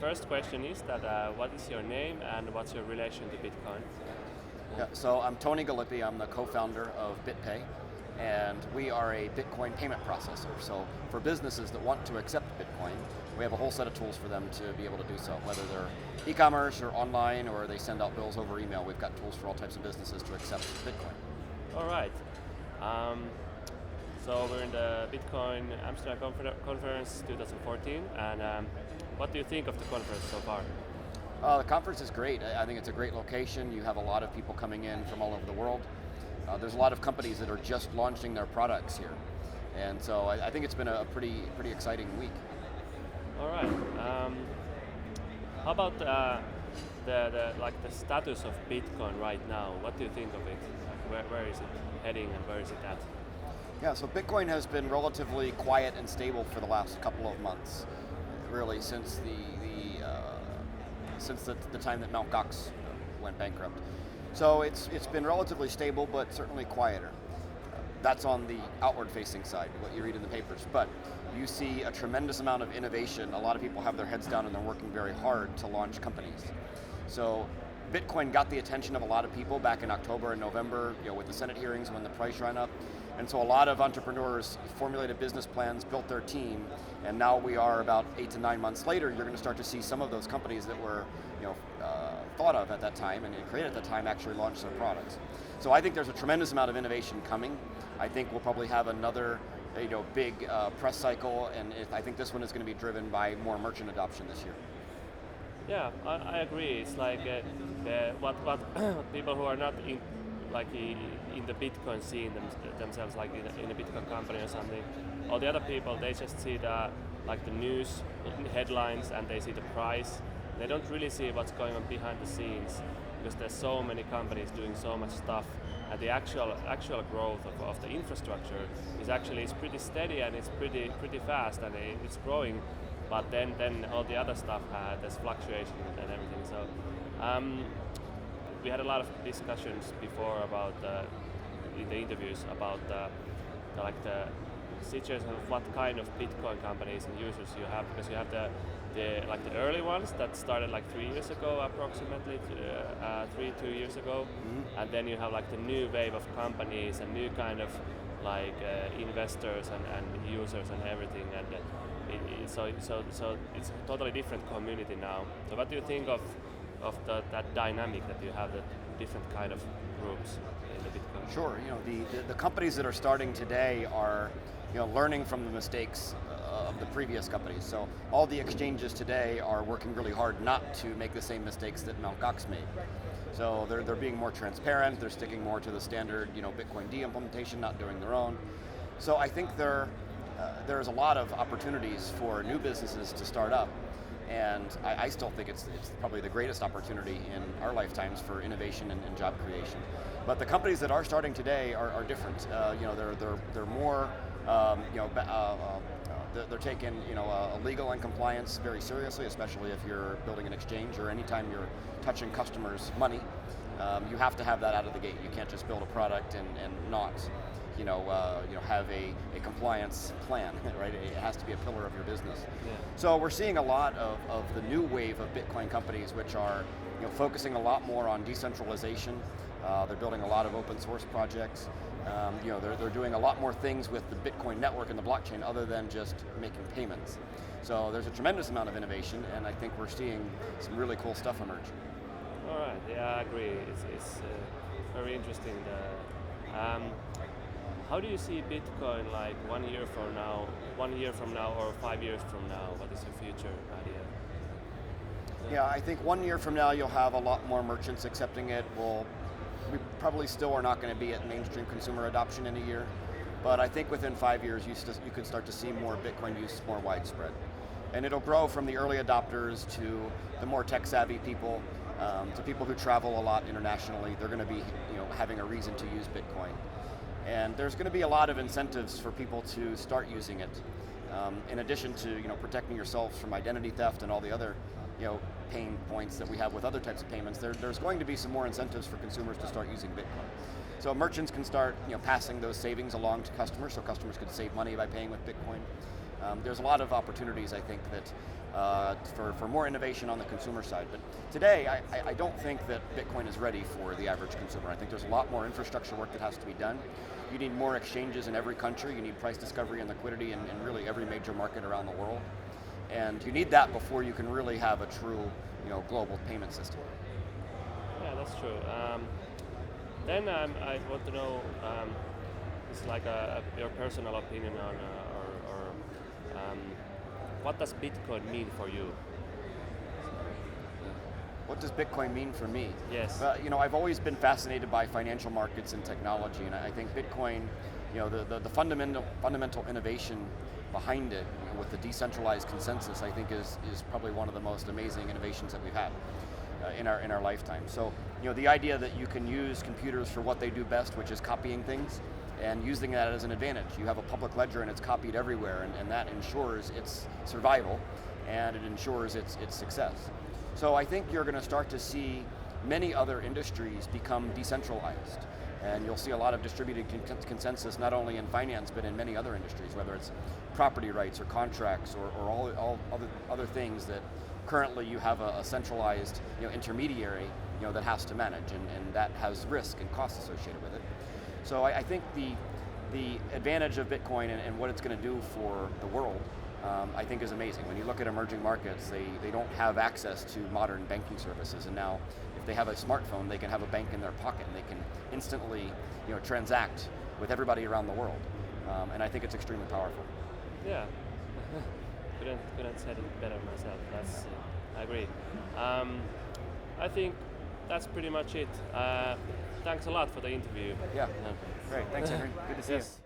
first question is that what is your name and what's your relation to Bitcoin? Yeah, so I'm Tony Gallippi. I'm the co-founder of Bitpay, and we are a Bitcoin payment processor. So for businesses that want to accept Bitcoin, we have a whole set of tools for them to be able to do so. Whether they're e-commerce or online or they send out bills over email, we've got tools for all types of businesses to accept Bitcoin. All right. So we're in the Bitcoin Amsterdam Conference 2014, and what do you think of the conference so far? The conference is great. I think it's a great location. You have a lot of people coming in from all over the world. There's a lot of companies that are just launching their products here, and so I think it's been a pretty exciting week. All right. How about the status of Bitcoin right now? What do you think of it? Like where is it heading and where is it at? Yeah, so Bitcoin has been relatively quiet and stable for the last couple of months, really since the time that Mt. Gox went bankrupt. So it's been relatively stable, but certainly quieter. That's on the outward-facing side, what you read in the papers. But you see a tremendous amount of innovation. A lot of people have their heads down and they're working very hard to launch companies. So Bitcoin got the attention of a lot of people back in October and November, with the Senate hearings when the price ran up. And so a lot of entrepreneurs formulated business plans, built their team, and now we are about 8 to 9 months later, you're going to start to see some of those companies that were thought of at that time and created at that time actually launch their products. So I think there's a tremendous amount of innovation coming. I think we'll probably have another big press cycle, and I think this one is going to be driven by more merchant adoption this year. Yeah, I agree. It's like what people who are not in the Bitcoin scene themselves, like in a Bitcoin company or something, all the other people, they just see the news headlines and they see the price. They don't really see what's going on behind the scenes because there's so many companies doing so much stuff, and the actual growth of the infrastructure is pretty steady and it's pretty fast and it's growing. But then all the other stuff there's fluctuation and everything. So we had a lot of discussions before about in the interviews about the situation of what kind of Bitcoin companies and users you have, because you have the early ones that started 3 years ago approximately, 2 years ago, and then you have the new wave of companies and new kind of investors and users and everything, and so it's a totally different community now. So what do you think of that dynamic that you have, the different kind of groups in the Bitcoin? Sure, the companies that are starting today are learning from the mistakes of the previous companies. So all the exchanges today are working really hard not to make the same mistakes that Mt. Gox made. So they're being more transparent, they're sticking more to the standard Bitcoin D implementation, not doing their own. So I think there's a lot of opportunities for new businesses to start up, and I still think it's probably the greatest opportunity in our lifetimes for innovation and job creation. But the companies that are starting today are different. They're more they're taking legal and compliance very seriously, especially if you're building an exchange or anytime you're touching customers' money. You have to have that out of the gate. You can't just build a product and not have a compliance plan, right? It has to be a pillar of your business. Yeah. So we're seeing a lot of the new wave of Bitcoin companies, which are focusing a lot more on decentralization. They're building a lot of open source projects. They're doing a lot more things with the Bitcoin network and the blockchain other than just making payments. So there's a tremendous amount of innovation, and I think we're seeing some really cool stuff emerge. All right, yeah, I agree. It's very interesting. How do you see Bitcoin 1 year from now, or 5 years from now? What is your future idea? Yeah, I think 1 year from now you'll have a lot more merchants accepting it. We probably still are not going to be at mainstream consumer adoption in a year, but I think within 5 years you could start to see more Bitcoin use more widespread. And it'll grow from the early adopters to the more tech-savvy people, to people who travel a lot internationally. They're going to be having a reason to use Bitcoin. And there's going to be a lot of incentives for people to start using it. In addition to protecting yourself from identity theft and all the other pain points that we have with other types of payments, there's going to be some more incentives for consumers to start using Bitcoin. So merchants can start passing those savings along to customers, so customers could save money by paying with Bitcoin. There's a lot of opportunities, I think, that for more innovation on the consumer side. But today, I don't think that Bitcoin is ready for the average consumer. I think there's a lot more infrastructure work that has to be done. You need more exchanges in every country. You need price discovery and liquidity in really every major market around the world. And you need that before you can really have a true, global payment system. Yeah, that's true. Then I want to know, it's like your personal opinion on, what does Bitcoin mean for you? What does Bitcoin mean for me? Yes. I've always been fascinated by financial markets and technology, and I think Bitcoin, the fundamental innovation behind it, with the decentralized consensus, I think is probably one of the most amazing innovations that we've had in our lifetime. So, the idea that you can use computers for what they do best, which is copying things, and using that as an advantage. You have a public ledger and it's copied everywhere, and that ensures its survival, and it ensures its success. So I think you're going to start to see many other industries become decentralized, and you'll see a lot of distributed consensus not only in finance but in many other industries, whether it's property rights or contracts or all other things that currently you have a centralized intermediary that has to manage, and that has risk and costs associated with it. So I think the advantage of Bitcoin and what it's going to do for the world, I think is amazing. When you look at emerging markets, they don't have access to modern banking services, and now if they have a smartphone, they can have a bank in their pocket, and they can instantly transact with everybody around the world. And I think it's extremely powerful. Yeah, couldn't say it better myself. I agree. I think that's pretty much it. Thanks a lot for the interview. Yeah, great. Thanks, Henry. Good to see you.